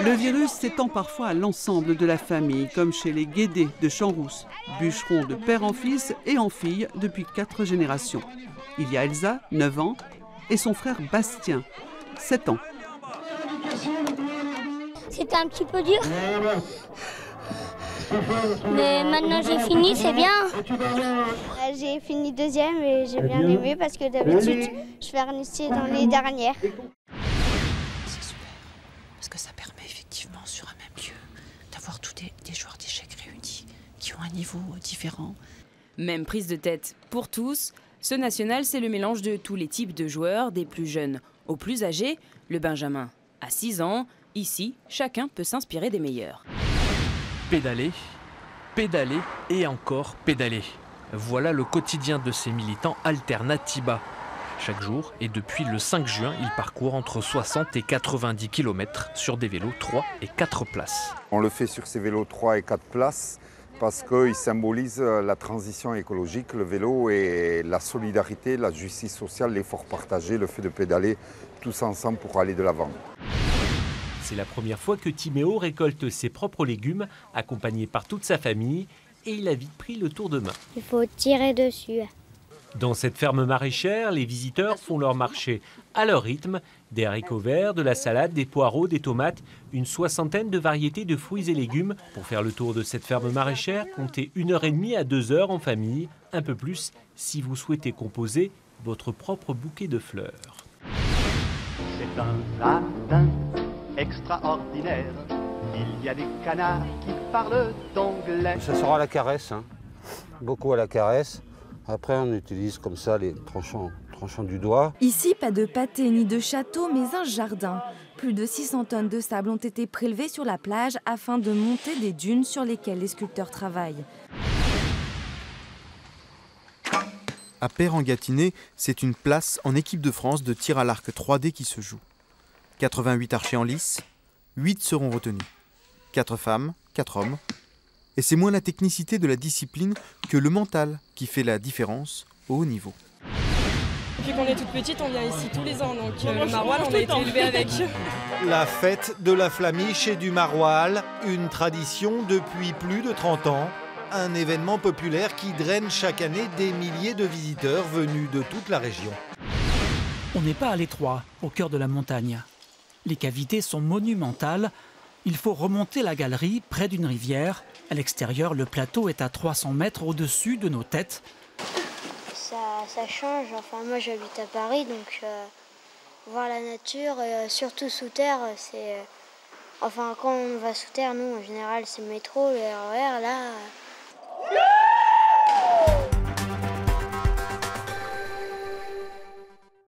Le virus s'étend parfois à l'ensemble de la famille, comme chez les Guédé de Champs-Rousse, bûcherons de père en fils et en fille depuis 4 générations. Il y a Elsa, 9 ans, et son frère Bastien, 7 ans. C'était un petit peu dur. Mais maintenant j'ai fini, c'est bien. J'ai fini deuxième et j'ai bien aimé parce que d'habitude je vernissais dans les dernières. C'est super, parce que ça permet effectivement sur un même lieu d'avoir tous des joueurs d'échecs réunis qui ont un niveau différent. Même prise de tête pour tous, ce national c'est le mélange de tous les types de joueurs, des plus jeunes aux plus âgés. Le Benjamin à 6 ans, ici chacun peut s'inspirer des meilleurs. Pédaler, pédaler et encore pédaler. Voilà le quotidien de ces militants Alternatiba. Chaque jour et depuis le 5 juin, ils parcourent entre 60 et 90 km sur des vélos 3 et 4 places. On le fait sur ces vélos 3 et 4 places parce qu'ils symbolisent la transition écologique, le vélo et la solidarité, la justice sociale, l'effort partagé, le fait de pédaler tous ensemble pour aller de l'avant. C'est la première fois que Timéo récolte ses propres légumes, accompagné par toute sa famille, et il a vite pris le tour de main. Il faut tirer dessus. Dans cette ferme maraîchère, les visiteurs font leur marché à leur rythme. Des haricots verts, de la salade, des poireaux, des tomates, une soixantaine de variétés de fruits et légumes. Pour faire le tour de cette ferme maraîchère, comptez 1h30 à 2h en famille, un peu plus si vous souhaitez composer votre propre bouquet de fleurs. C'est un jardin extraordinaire. Il y a des canards qui parlent d'anglais. Ça sera à la caresse, hein. Beaucoup à la caresse. Après, on utilise comme ça les tranchants du doigt. Ici, pas de pâté ni de château, mais un jardin. Plus de 600 tonnes de sable ont été prélevées sur la plage afin de monter des dunes sur lesquelles les sculpteurs travaillent. À Péran-Gâtinais, c'est une place en équipe de France de tir à l'arc 3D qui se joue. 88 archers en lice, 8 seront retenus. 4 femmes, 4 hommes. Et c'est moins la technicité de la discipline que le mental qui fait la différence au haut niveau. Depuis qu'on est toute petite, on vient ici tous les ans, donc le maroilles, on a été élevés avec. La fête de la flamiche et du maroilles, une tradition depuis plus de 30 ans. Un événement populaire qui draine chaque année des milliers de visiteurs venus de toute la région. On n'est pas à l'étroit, au cœur de la montagne. Les cavités sont monumentales. Il faut remonter la galerie près d'une rivière. À l'extérieur, le plateau est à 300 mètres au-dessus de nos têtes. Ça change. Enfin, moi, j'habite à Paris, donc voir la nature, surtout sous terre, c'est... Enfin, quand on va sous terre, nous, en général, c'est le métro, le RER, là...